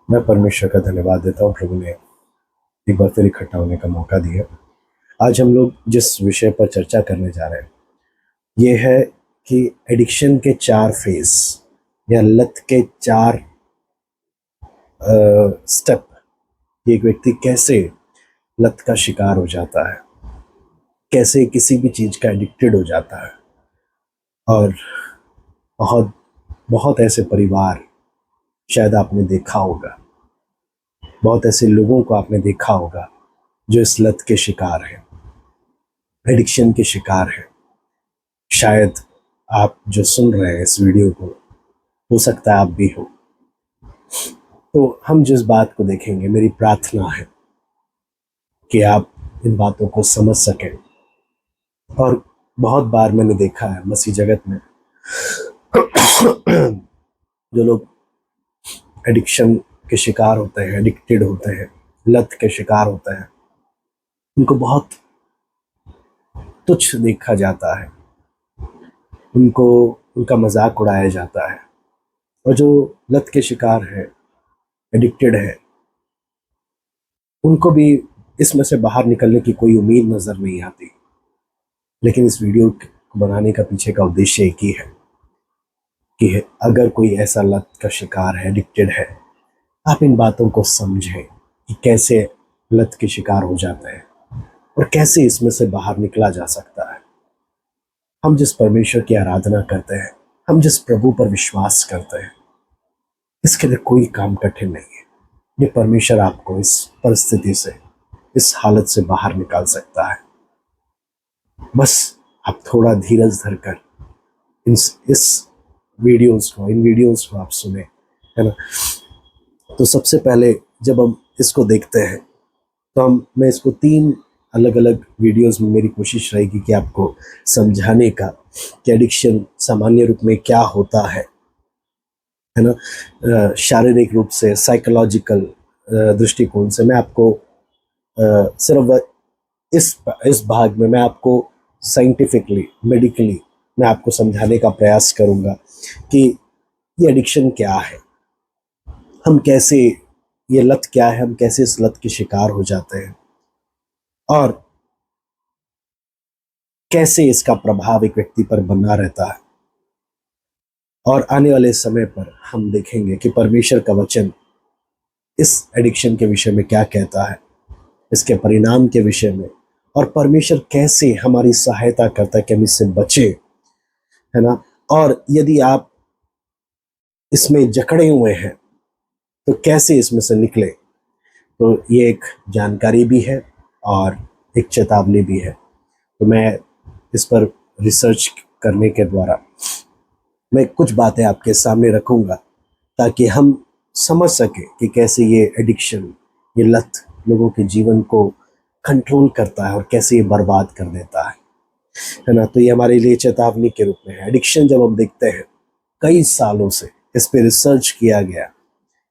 मैं परमेश्वर का धन्यवाद देता हूँ, प्रभु ने एक बार फिर इकट्ठा होने का मौका दिया। आज हम लोग जिस विषय पर चर्चा करने जा रहे हैं ये है कि एडिक्शन के 4 फेज या लत के 4 स्टेप। एक व्यक्ति कैसे लत का शिकार हो जाता है, कैसे किसी भी चीज का एडिक्टेड हो जाता है। और बहुत बहुत ऐसे परिवार शायद आपने देखा होगा, बहुत ऐसे लोगों को आपने देखा होगा जो इस लत के शिकार हैं, एडिक्शन के शिकार हैं। शायद आप जो सुन रहे हैं इस वीडियो को, हो सकता है आप भी हो। तो हम जिस बात को देखेंगे, मेरी प्रार्थना है कि आप इन बातों को समझ सकें। और बहुत बार मैंने देखा है मसीह जगत में जो लोग एडिक्शन के शिकार होते हैं, एडिक्टेड होते हैं, लत के शिकार होते हैं, उनको बहुत तुच्छ देखा जाता है, उनको उनका मजाक उड़ाया जाता है। और जो लत के शिकार है, एडिक्टेड है, उनको भी इसमें से बाहर निकलने की कोई उम्मीद नजर नहीं आती। लेकिन इस वीडियो को बनाने का पीछे का उद्देश्य एक ही है कि अगर कोई ऐसा लत का शिकार है, एडिक्टेड है, आप इन बातों को समझें कि कैसे लत के शिकार हो जाते हैं और कैसे इसमें से बाहर निकला जा सकता है। हम जिस परमेश्वर की आराधना करते हैं, हम जिस प्रभु पर विश्वास करते हैं, इसके लिए कोई काम कठिन नहीं है। ये परमेश्वर आपको इस परिस्थिति से, इस हालत से बाहर निकाल सकता है। बस आप थोड़ा धीरज धरकर इन वीडियोस को आप सुने, है ना। तो सबसे पहले जब हम इसको देखते हैं तो मैं इसको 3 अलग अलग वीडियोस में मेरी कोशिश रहेगी कि आपको समझाने का कि एडिक्शन सामान्य रूप में क्या होता है ना। शारीरिक रूप से, साइकोलॉजिकल दृष्टिकोण से मैं आपको सिर्फ इस भाग में मैं आपको साइंटिफिकली, मेडिकली मैं आपको समझाने का प्रयास करूंगा कि ये एडिक्शन क्या है, हम कैसे, ये लत क्या है, हम कैसे इस लत के शिकार हो जाते हैं और कैसे इसका प्रभाव एक व्यक्ति पर बना रहता है। और आने वाले समय पर हम देखेंगे कि परमेश्वर का वचन इस एडिक्शन के विषय में क्या कहता है, इसके परिणाम के विषय में, और परमेश्वर कैसे हमारी सहायता करता है कि हम इससे बचे, है ना। और यदि आप इसमें जकड़े हुए हैं तो कैसे इसमें से निकले। तो ये एक जानकारी भी है और एक चेतावनी भी है। तो मैं इस पर रिसर्च करने के द्वारा मैं कुछ बातें आपके सामने रखूंगा ताकि हम समझ सके कि कैसे ये एडिक्शन, ये लत लोगों के जीवन को कंट्रोल करता है और कैसे ये बर्बाद कर देता है ना। तो ये हमारे लिए चेतावनी के रूप में है। एडिक्शन जब हम देखते हैं, कई सालों से इस पे रिसर्च किया गया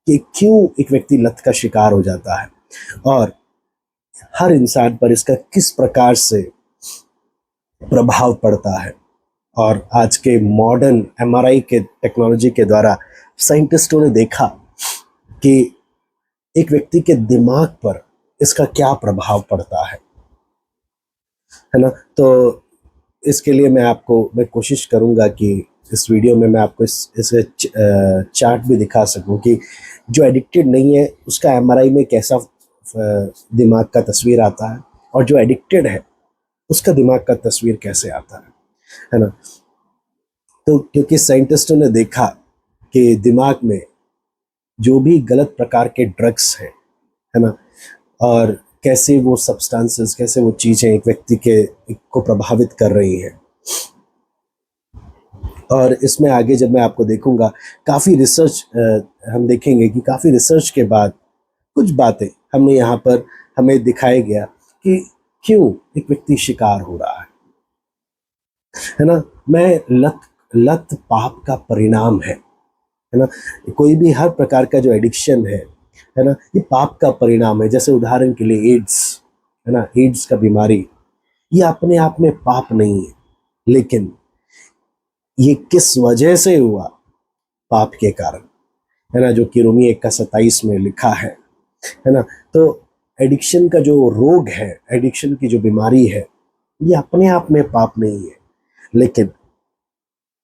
कि क्यों एक व्यक्ति लत का शिकार हो जाता है और हर इंसान पर इसका किस प्रकार से प्रभाव पड़ता है। और आज के मॉडर्न एमआरआई के टेक्नोलॉजी के द्वारा साइंटिस्टों ने देखा कि एक व्यक्ति के दिमाग पर इसका क्या प्रभाव पड़ता है ना। तो इसके लिए मैं कोशिश करूंगा कि इस वीडियो में मैं आपको इसका चार्ट भी दिखा सकूं कि जो एडिक्टेड नहीं है उसका एमआरआई में कैसा दिमाग का तस्वीर आता है और जो एडिक्टेड है उसका दिमाग का तस्वीर कैसे आता है ना। तो क्योंकि साइंटिस्टों ने देखा कि दिमाग में जो भी गलत प्रकार के ड्रग्स हैं, है ना, और कैसे वो सब्सटेंसेस, कैसे वो चीज़ें एक व्यक्ति के को प्रभावित कर रही हैं। और इसमें आगे जब मैं आपको देखूंगा, काफ़ी रिसर्च हम देखेंगे कि काफ़ी रिसर्च के बाद कुछ बातें हमने यहाँ पर हमें दिखाया गया कि क्यों एक व्यक्ति शिकार हो रहा है ना। मैं लत लत पाप का परिणाम है ना। कोई भी हर प्रकार का जो एडिक्शन है ना, ये पाप का परिणाम है। जैसे उदाहरण के लिए एड्स, है ना, एड्स का बीमारी, ये अपने आप में पाप नहीं है, लेकिन ये किस वजह से हुआ, पाप के कारण। है ना, जो कि रोमी 1:27 में लिखा है ना। तो एडिक्शन का जो रोग है, एडिक्शन की जो बीमारी है, ये अपने आप में पाप नहीं है, लेकिन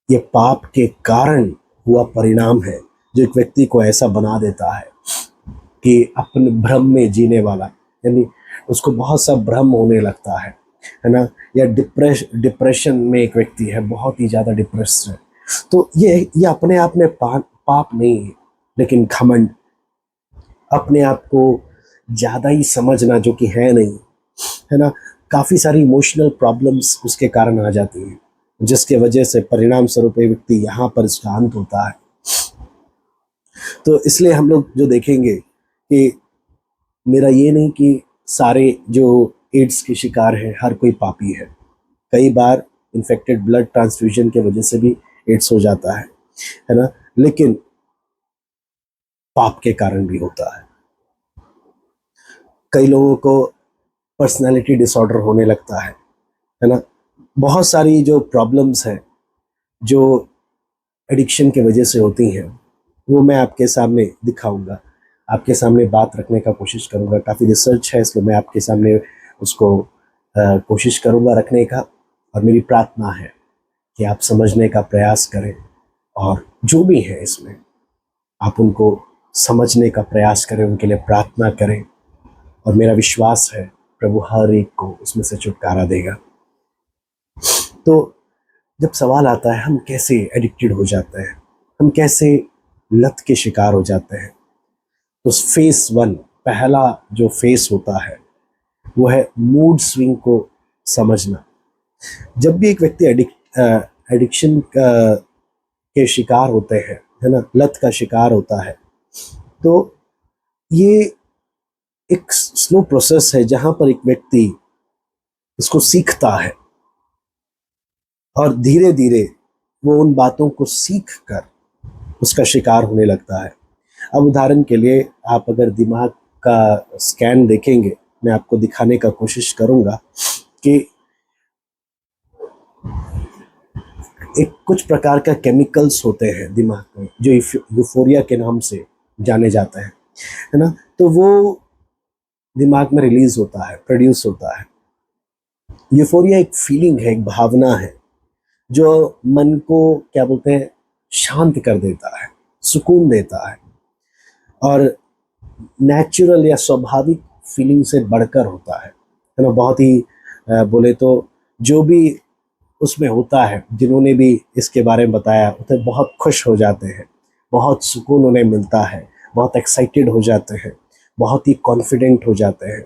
ये पाप के कारण हुआ परिणाम है जो एक व्यक्ति को ऐसा बना देता है कि अपने भ्रम में जीने वाला, यानी उसको बहुत सा भ्रम होने लगता है ना। या डिप्रेशन में एक व्यक्ति है, बहुत ही ज़्यादा डिप्रेस्ड है, तो ये अपने आप में पाप नहीं है, लेकिन घमंड, अपने आप को ज़्यादा ही समझना जो कि है नहीं, है ना। काफ़ी सारी इमोशनल प्रॉब्लम्स उसके कारण आ जाती हैं, जिसके वजह से परिणाम स्वरूप एक व्यक्ति यहाँ पर इसका अंत होता है। तो इसलिए हम लोग जो देखेंगे कि मेरा ये नहीं कि सारे जो एड्स के शिकार हैं हर कोई पापी है। कई बार इन्फेक्टेड ब्लड ट्रांसफ्यूजन के वजह से भी एड्स हो जाता है ना, लेकिन पाप के कारण भी होता है। कई लोगों को पर्सनालिटी डिसऑर्डर होने लगता है ना। बहुत सारी जो प्रॉब्लम्स हैं जो एडिक्शन की वजह से होती हैं, वो मैं आपके सामने दिखाऊंगा, आपके सामने बात रखने का कोशिश करूंगा। काफ़ी रिसर्च है, इसलिए मैं आपके सामने उसको कोशिश करूंगा रखने का, और मेरी प्रार्थना है कि आप समझने का प्रयास करें, और जो भी है इसमें आप उनको समझने का प्रयास करें, उनके लिए प्रार्थना करें, और मेरा विश्वास है प्रभु हर एक को उसमें से छुटकारा देगा। तो जब सवाल आता है हम कैसे एडिक्टेड हो जाते हैं, हम कैसे लत के शिकार हो जाते हैं, तो फेस 1, पहला जो फेस होता है वो है मूड स्विंग को समझना। जब भी एक व्यक्ति एडिक्शन के शिकार होते हैं, है ना, लत का शिकार होता है, तो ये एक स्लो प्रोसेस है जहां पर एक व्यक्ति इसको सीखता है, और धीरे धीरे वो उन बातों को सीख कर उसका शिकार होने लगता है। अब उदाहरण के लिए आप अगर दिमाग का स्कैन देखेंगे, मैं आपको दिखाने का कोशिश करूंगा कि एक कुछ प्रकार का केमिकल्स होते हैं दिमाग में जो यूफोरिया के नाम से जाने जाते हैं, है ना। तो वो दिमाग में रिलीज होता है, प्रोड्यूस होता है। यूफोरिया एक फीलिंग है, एक भावना है जो मन को क्या बोलते हैं, शांत कर देता है, सुकून देता है, और नेचुरल या स्वाभाविक फीलिंग से बढ़कर होता है ना। बहुत ही बोले तो जो भी उसमें होता है, जिन्होंने भी इसके बारे में बताया, उन्हें बहुत खुश हो जाते हैं, बहुत सुकून उन्हें मिलता है, बहुत एक्साइटेड हो जाते हैं, बहुत ही कॉन्फिडेंट हो जाते हैं,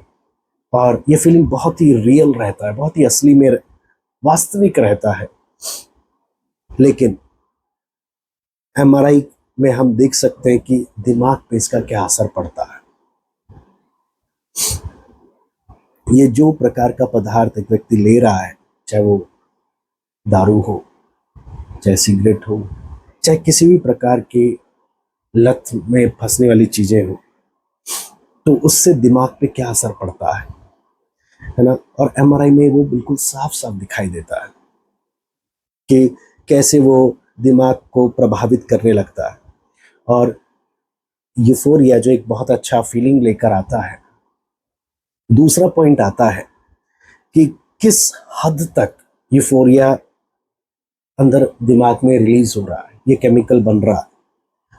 और ये फीलिंग बहुत ही रियल रहता है, बहुत ही असली में वास्तविक रहता है। लेकिन एमआरआई में हम देख सकते हैं कि दिमाग पे इसका क्या असर पड़ता है। ये जो प्रकार का पदार्थ एक व्यक्ति ले रहा है, चाहे वो दारू हो, चाहे सिगरेट हो, चाहे किसी भी प्रकार की लत में फंसने वाली चीजें हो, तो उससे दिमाग पे क्या असर पड़ता है ना। और एमआरआई में वो बिल्कुल साफ साफ दिखाई देता है कि कैसे वो दिमाग को प्रभावित करने लगता है। और यूफोरिया जो एक बहुत अच्छा फीलिंग लेकर आता है, दूसरा पॉइंट आता है कि किस हद तक यूफोरिया अंदर दिमाग में रिलीज हो रहा है, ये केमिकल बन रहा है।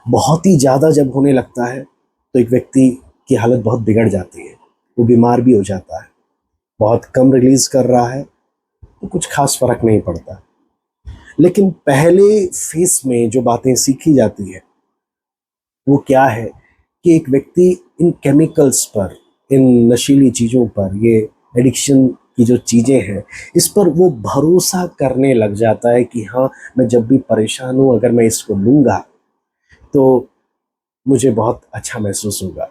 बहुत ही ज़्यादा जब होने लगता है तो एक व्यक्ति की हालत बहुत बिगड़ जाती है, वो बीमार भी हो जाता है। बहुत कम रिलीज कर रहा है तो कुछ खास फर्क नहीं पड़ता। लेकिन पहले फेस में जो बातें सीखी जाती है वो क्या है कि एक व्यक्ति इन केमिकल्स पर, इन नशीली चीज़ों पर, ये एडिक्शन की जो चीज़ें हैं, इस पर वो भरोसा करने लग जाता है कि हाँ, मैं जब भी परेशान हूँ अगर मैं इसको लूँगा तो मुझे बहुत अच्छा महसूस होगा।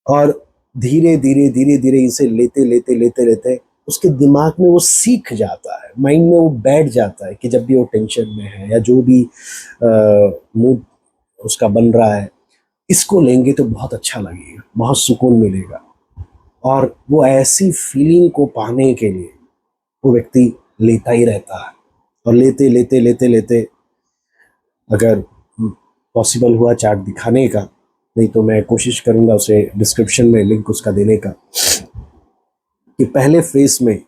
और धीरे धीरे धीरे धीरे इसे लेते लेते लेते लेते उसके दिमाग में वो सीख जाता है, माइंड में वो बैठ जाता है कि जब भी वो टेंशन में है या जो भी मूड उसका बन रहा है, इसको लेंगे तो बहुत अच्छा लगेगा, बहुत सुकून मिलेगा। और वो ऐसी फीलिंग को पाने के लिए वो व्यक्ति लेता ही रहता है, और लेते लेते लेते लेते अगर पॉसिबल हुआ चार्ट दिखाने का, नहीं तो मैं कोशिश करूंगा उसे डिस्क्रिप्शन में लिंक उसका देने का, कि पहले फेज में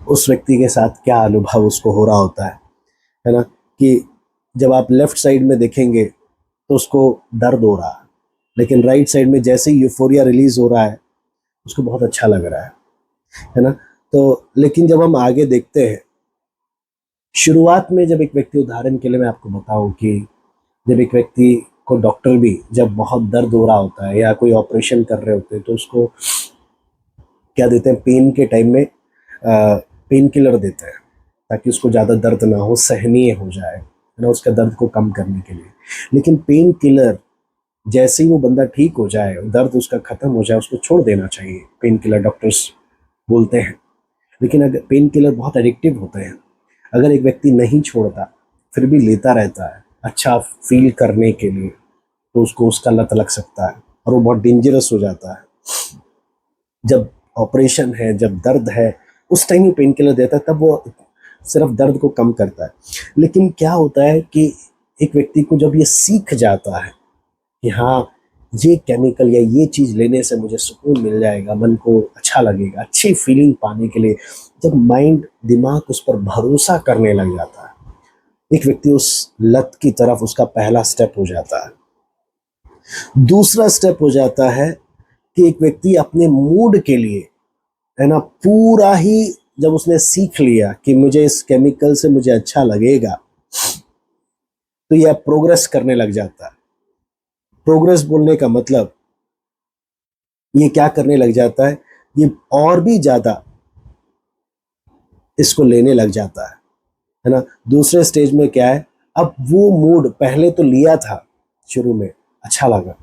उस व्यक्ति के साथ क्या अनुभव उसको हो रहा होता है ना। कि जब आप लेफ्ट साइड में देखेंगे तो उसको दर्द हो रहा है, लेकिन राइट साइड में जैसे ही यूफोरिया रिलीज हो रहा है उसको बहुत अच्छा लग रहा है ना। तो लेकिन जब हम आगे देखते हैं, शुरुआत में जब एक व्यक्ति, उदाहरण के लिए मैं आपको बताऊं कि जब एक व्यक्ति को डॉक्टर भी जब बहुत दर्द हो रहा होता है या कोई ऑपरेशन कर रहे होते हैं तो उसको क्या देते हैं, पेन के टाइम में पेन किलर देते हैं ताकि उसको ज़्यादा दर्द ना हो, सहनीय हो जाए, है ना, उसका दर्द को कम करने के लिए। लेकिन पेन किलर जैसे ही वो बंदा ठीक हो जाए, दर्द उसका खत्म हो जाए, उसको छोड़ देना चाहिए, पेन किलर डॉक्टर्स बोलते हैं। लेकिन अगर पेन किलर बहुत एडिक्टिव होते हैं, अगर एक व्यक्ति नहीं छोड़ता फिर भी लेता रहता है अच्छा फील करने के लिए, तो उसको उसका लत लग सकता है और वो बहुत डेंजरस हो जाता है। जब ऑपरेशन है, जब दर्द है, उस टाइम ही पेन किलर देता है, तब वो सिर्फ दर्द को कम करता है। लेकिन क्या होता है कि एक व्यक्ति को जब ये सीख जाता है कि हाँ, ये केमिकल या ये चीज़ लेने से मुझे सुकून मिल जाएगा, मन को अच्छा लगेगा, अच्छी फीलिंग पाने के लिए, जब माइंड, दिमाग उस पर भरोसा करने लग जाता है, एक व्यक्ति उस लत की तरफ, उसका पहला स्टेप हो जाता है। दूसरा स्टेप हो जाता है कि एक व्यक्ति अपने मूड के लिए, है ना, पूरा ही जब उसने सीख लिया कि मुझे इस केमिकल से मुझे अच्छा लगेगा, तो यह प्रोग्रेस करने लग जाता है। प्रोग्रेस बोलने का मतलब ये क्या करने लग जाता है, ये और भी ज्यादा इसको लेने लग जाता है ना। दूसरे स्टेज में क्या है, अब वो मूड पहले तो लिया था, शुरू में अच्छा लगा,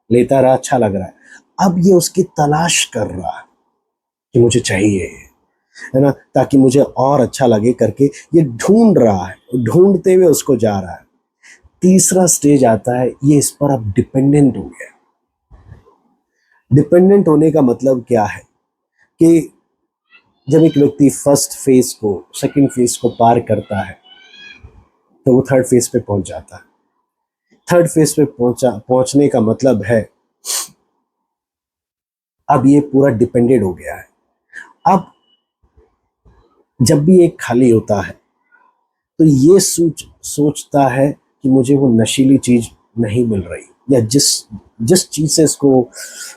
लेता रहा, अच्छा लग रहा है, अब ये उसकी तलाश कर रहा है कि मुझे चाहिए, है ना, ताकि मुझे और अच्छा लगे करके ये ढूंढ रहा है, ढूंढते हुए उसको जा रहा है। तीसरा स्टेज आता है, ये इस पर अब डिपेंडेंट हो गया। डिपेंडेंट होने का मतलब क्या है कि जब एक व्यक्ति फर्स्ट फेज को, सेकंड फेज को पार करता है तो वो थर्ड फेज पे पहुंच जाता है। थर्ड फेज पे पहुंचने का मतलब है अब ये पूरा डिपेंडेंट हो गया है। अब जब भी एक खाली होता है तो ये सोचता है कि मुझे वो नशीली चीज नहीं मिल रही, या जिस जिस चीज से इसको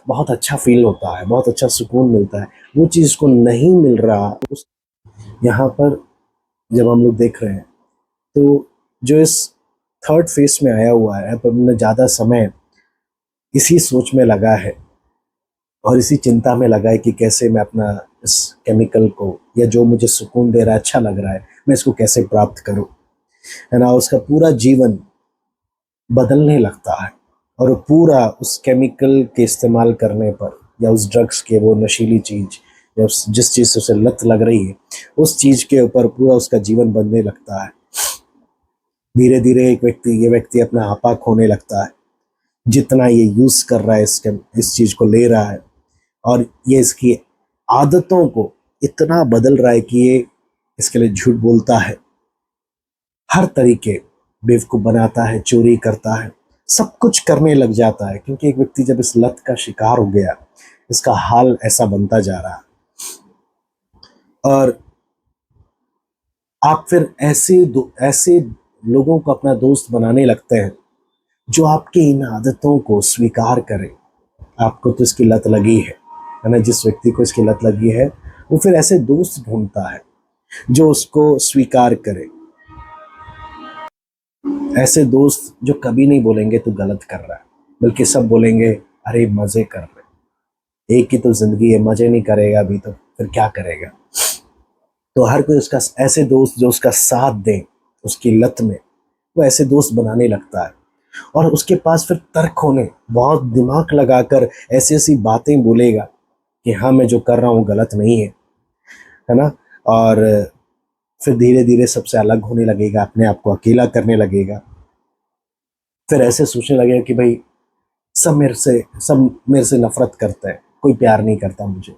बहुत अच्छा फील होता है, बहुत अच्छा सुकून मिलता है, वो चीज इसको नहीं मिल रहा। उस यहाँ पर जब हम लोग देख रहे हैं तो जो इस थर्ड फेज में आया हुआ है, अब हमने ज़्यादा समय इसी सोच में लगा है और इसी चिंता में लगा है कि कैसे मैं अपना इस केमिकल को, या जो मुझे सुकून दे रहा है, अच्छा लग रहा है, मैं इसको कैसे प्राप्त करूं, है ना। उसका पूरा जीवन बदलने लगता है और वो पूरा उस केमिकल के इस्तेमाल करने पर, या उस ड्रग्स के, वो नशीली चीज, या जिस चीज़ से उसे लत लग रही है, उस चीज़ के ऊपर पूरा उसका जीवन बनने लगता है। धीरे धीरे ये व्यक्ति अपना आपा खोने लगता है, जितना ये यूज कर रहा है, इस चीज को ले रहा है, और ये इसकी आदतों को इतना बदल रहा है कि ये इसके लिए झूठ बोलता है, हर तरीके बेवकूफ बनाता है, चोरी करता है, सब कुछ करने लग जाता है, क्योंकि एक व्यक्ति जब इस लत का शिकार हो गया, इसका हाल ऐसा बनता जा रहा है। और आप फिर ऐसे लोगों को अपना दोस्त बनाने लगते हैं जो आपके इन आदतों को स्वीकार करें। आपको तो इसकी लत लगी है ना, जिस व्यक्ति को इसकी लत लगी है वो फिर ऐसे दोस्त ढूंढता है जो उसको स्वीकार करे। ऐसे दोस्त जो कभी नहीं बोलेंगे तू गलत कर रहा है, बल्कि सब बोलेंगे अरे मजे कर रहे, एक ही तो जिंदगी है, मजे नहीं करेगा अभी तो फिर क्या करेगा। तो हर कोई उसका, ऐसे दोस्त जो उसका साथ दें उसकी लत में, वो ऐसे दोस्त बनाने लगता है। और उसके पास फिर तर्क होने, बहुत दिमाग लगाकर ऐसी ऐसी बातें बोलेगा कि हाँ मैं जो कर रहा हूँ गलत नहीं है ना। और फिर धीरे धीरे सबसे अलग होने लगेगा, अपने आप को अकेला करने लगेगा। फिर ऐसे सोचने लगेगा कि भाई सब मेरे से नफरत करते हैं, कोई प्यार नहीं करता मुझे,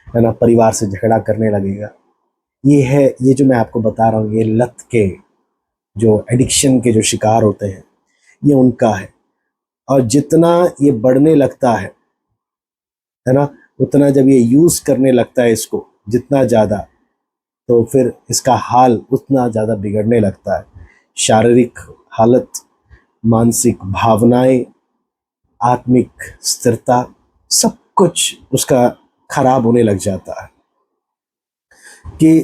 है ना। परिवार से झगड़ा करने लगेगा। ये है, ये जो मैं आपको बता रहा हूँ, ये लत के, जो एडिक्शन के जो शिकार होते हैं, ये उनका है। और जितना ये बढ़ने लगता है ना, उतना जब ये यूज करने लगता है इसको जितना ज्यादा, तो फिर इसका हाल उतना ज्यादा बिगड़ने लगता है। शारीरिक हालत, मानसिक भावनाएं, आत्मिक स्थिरता, सब कुछ उसका खराब होने लग जाता है। कि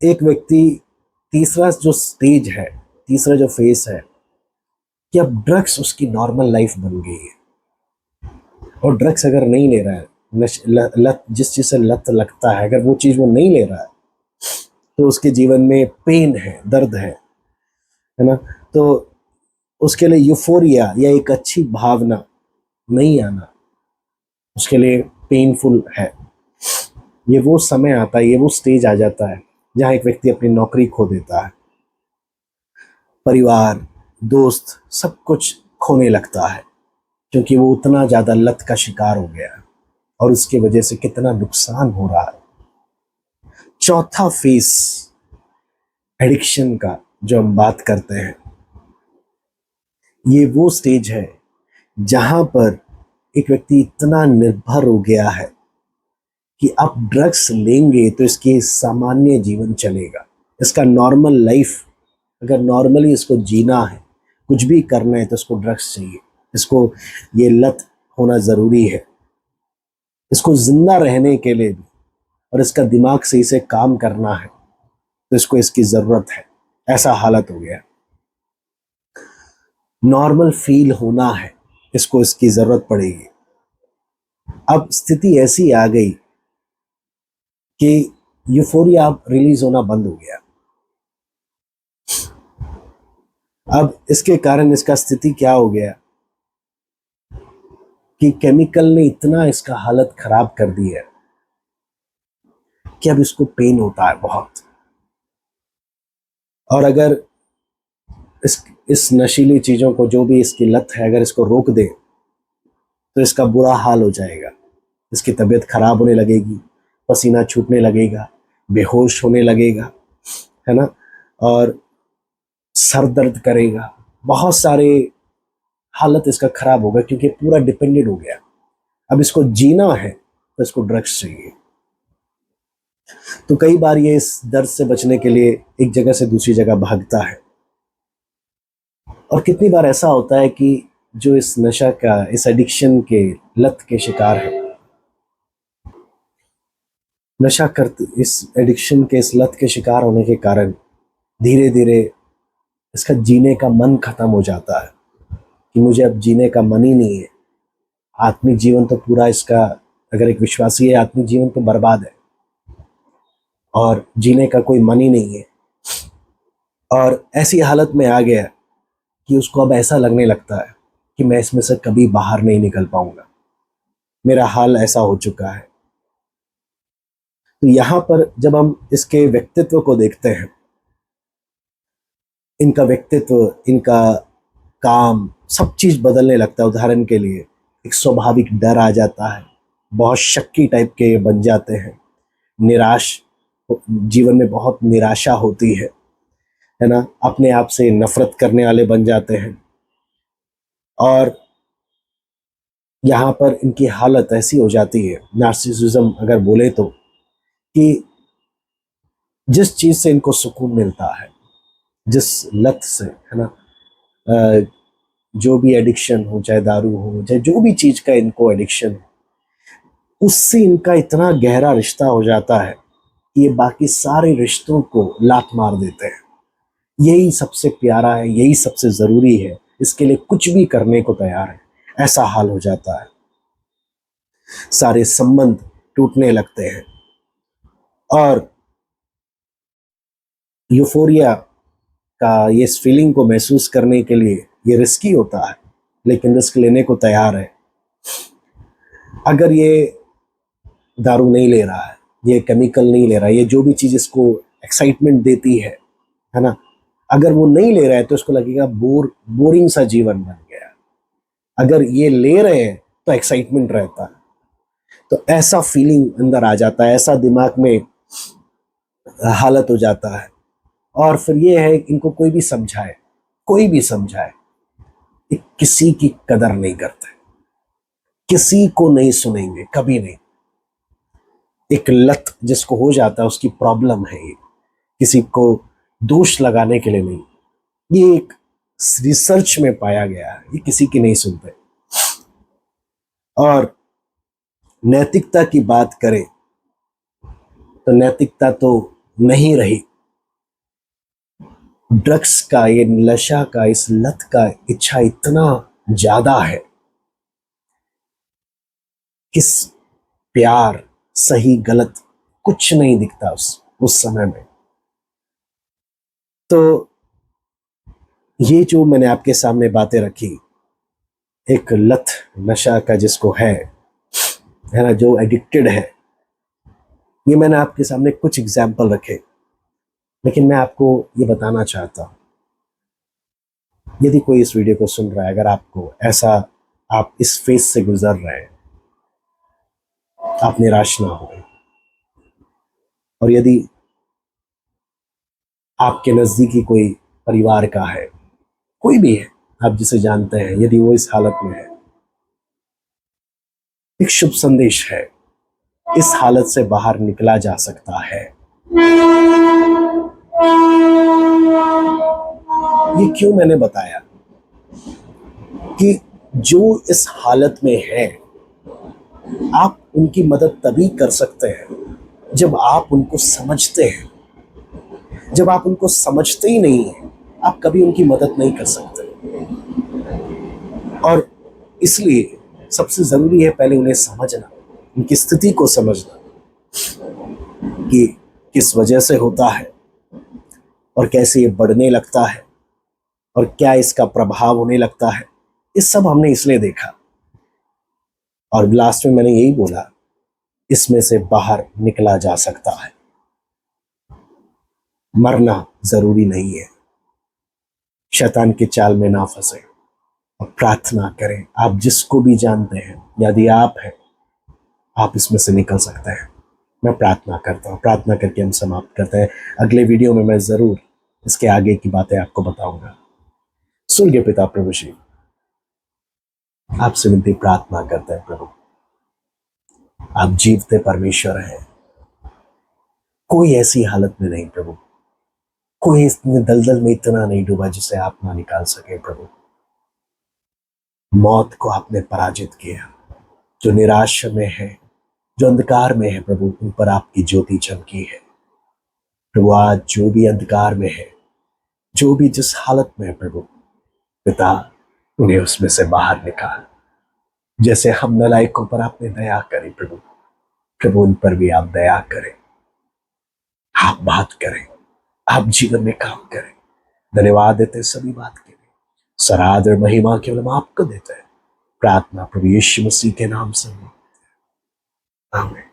एक व्यक्ति, तीसरा जो स्टेज है, तीसरा जो फेस है, कि अब ड्रग्स उसकी नॉर्मल लाइफ बन गई है। और ड्रग्स अगर नहीं ले रहा है, लत, जिस चीज से लत लगता है, अगर वो चीज वो नहीं ले रहा है, तो उसके जीवन में पेन है, दर्द है ना। तो उसके लिए यूफोरिया या एक अच्छी भावना नहीं आना उसके लिए पेनफुल है। ये वो समय आता है, ये वो स्टेज आ जाता है जहां एक व्यक्ति अपनी नौकरी खो देता है, परिवार, दोस्त, सब कुछ खोने लगता है, क्योंकि वो उतना ज्यादा लत का शिकार हो गया है और उसकी वजह से कितना नुकसान हो रहा है। चौथा फेस एडिक्शन का जो हम बात करते हैं, ये वो स्टेज है जहां पर एक व्यक्ति इतना निर्भर हो गया है कि अब ड्रग्स लेंगे तो इसके सामान्य जीवन चलेगा, इसका नॉर्मल लाइफ, अगर नॉर्मली इसको जीना है, कुछ भी करना है, तो इसको ड्रग्स चाहिए, इसको ये लत होना ज़रूरी है, इसको जिंदा रहने के लिए भी, और इसका दिमाग सही से काम करना है तो इसको इसकी ज़रूरत है। ऐसा हालत हो गया, नॉर्मल फील होना है, इसको इसकी ज़रूरत पड़ेगी। अब स्थिति ऐसी आ गई कि यूफोरिया अब रिलीज होना बंद हो गया। अब इसके कारण इसका स्थिति क्या हो गया कि केमिकल ने इतना इसका हालत खराब कर दी है कि अब इसको पेन होता है बहुत। और अगर इस नशीली चीजों को, जो भी इसकी लत है, अगर इसको रोक दे तो इसका बुरा हाल हो जाएगा, इसकी तबीयत खराब होने लगेगी, पसीना छूटने लगेगा, बेहोश होने लगेगा, है ना, और सर दर्द करेगा, बहुत सारे हालत इसका खराब होगा, क्योंकि पूरा डिपेंडेंट हो गया। अब इसको जीना है तो इसको ड्रग्स चाहिए। तो कई बार ये इस दर्द से बचने के लिए एक जगह से दूसरी जगह भागता है। और कितनी बार ऐसा होता है कि जो इस नशा का, इस एडिक्शन के लत के शिकार है, नशा करते, इस एडिक्शन के, इस लत के शिकार होने के कारण धीरे धीरे इसका जीने का मन खत्म हो जाता है कि मुझे अब जीने का मन ही नहीं है। आत्मिक जीवन तो पूरा इसका, अगर एक विश्वासी है, आत्मिक जीवन तो बर्बाद है और जीने का कोई मन ही नहीं है। और ऐसी हालत में आ गया कि उसको अब ऐसा लगने लगता है कि मैं इसमें से कभी बाहर नहीं निकल पाऊंगा, मेरा हाल ऐसा हो चुका है। तो यहां पर जब हम इसके व्यक्तित्व को देखते हैं, इनका व्यक्तित्व, इनका काम, सब चीज बदलने लगता है। उदाहरण के लिए एक स्वाभाविक डर आ जाता है, बहुत शक्की टाइप के बन जाते हैं, निराश, जीवन में बहुत निराशा होती है ना, अपने आप से नफरत करने वाले बन जाते हैं। और यहाँ पर इनकी हालत ऐसी हो जाती है, नार्सिसिज्म अगर बोले तो, कि जिस चीज से इनको सुकून मिलता है, जिस लत से, है ना, जो भी एडिक्शन हो, चाहे दारू हो, चाहे जो भी चीज का इनको एडिक्शन, उससे इनका इतना गहरा रिश्ता हो जाता है कि ये बाकी सारे रिश्तों को लात मार देते हैं। यही सबसे प्यारा है, यही सबसे जरूरी है, इसके लिए कुछ भी करने को तैयार है, ऐसा हाल हो जाता है। सारे संबंध टूटने लगते हैं। और यूफोरिया का ये इस फीलिंग को महसूस करने के लिए ये रिस्की होता है, लेकिन रिस्क लेने को तैयार है। अगर ये दारू नहीं ले रहा है, ये केमिकल नहीं ले रहा है, ये जो भी चीज इसको एक्साइटमेंट देती है ना, अगर वो नहीं ले रहा है तो इसको लगेगा बोरिंग सा जीवन बन गया। अगर ये ले रहे हैं तो एक्साइटमेंट रहता है। तो ऐसा फीलिंग अंदर आ जाता है, ऐसा दिमाग में हालत हो जाता है। और फिर ये है, इनको कोई भी समझाए, कोई भी समझाए, ये किसी की कदर नहीं करते, किसी को नहीं सुनेंगे, कभी नहीं। एक लत जिसको हो जाता है उसकी प्रॉब्लम है ये, किसी को दोष लगाने के लिए नहीं। ये एक रिसर्च में पाया गया है, ये किसी की नहीं सुनते। और नैतिकता की बात करें तो नैतिकता तो नहीं रही। ड्रग्स का, ये नशा का, इस लत का इच्छा इतना ज्यादा है, किस प्यार सही गलत कुछ नहीं दिखता उस समय में। तो ये जो मैंने आपके सामने बातें रखी, एक लत नशा का जिसको है ना, जो एडिक्टेड है, ये मैंने आपके सामने कुछ एग्जाम्पल रखे। लेकिन मैं आपको ये बताना चाहता हूं, यदि कोई इस वीडियो को सुन रहा है, अगर आपको ऐसा, आप इस फेज से गुजर रहे हैं, आप निराश ना हो, और यदि आपके नजदीकी कोई परिवार का है, कोई भी है आप जिसे जानते हैं, यदि वो इस हालत में है, एक शुभ संदेश है, इस हालत से बाहर निकला जा सकता है। ये क्यों मैंने बताया कि जो इस हालत में है, आप उनकी मदद तभी कर सकते हैं जब आप उनको समझते हैं। जब आप उनको समझते ही नहीं हैं, आप कभी उनकी मदद नहीं कर सकते। और इसलिए सबसे जरूरी है पहले उन्हें समझना, उनकी स्थिति को समझना कि किस वजह से होता है और कैसे ये बढ़ने लगता है और क्या इसका प्रभाव होने लगता है। इस सब हमने इसलिए देखा, और लास्ट में मैंने यही बोला, इसमें से बाहर निकला जा सकता है। मरना जरूरी नहीं है, शैतान के चाल में ना फंसे और प्रार्थना करें। आप जिसको भी जानते हैं, यदि आप हैं, आप इसमें से निकल सकते हैं। मैं प्रार्थना करता हूँ, प्रार्थना करके हम समाप्त करते हैं। अगले वीडियो में मैं जरूर इसके आगे की बातें आपको बताऊंगा। स्वर्गीय पिता प्रभु जी, आपसे विनती प्रार्थना करते हैं प्रभु, आप जीवते परमेश्वर हैं। कोई ऐसी हालत में नहीं प्रभु, कोई इतने दलदल में इतना नहीं डूबा जिसे आप ना निकाल सके प्रभु। मौत को आपने पराजित किया। जो निराश में है, जो अंधकार में है प्रभु, उन पर आपकी ज्योति चमकी है प्रभु। आज जो भी अंधकार में है, जो भी जिस हालत में है प्रभु पिता, उन्हें उसमें से बाहर निकाल। जैसे हम नलायकों पर आपने दया करी प्रभु, प्रभु उन पर भी आप दया करें, आप बात करें, आप जीवन में काम करें। धन्यवाद देते सभी बात के लिए, सराध और महिमा केवल हम आपको देते हैं। प्रार्थना प्रभु यीशु मसीह के नाम से, आमीन।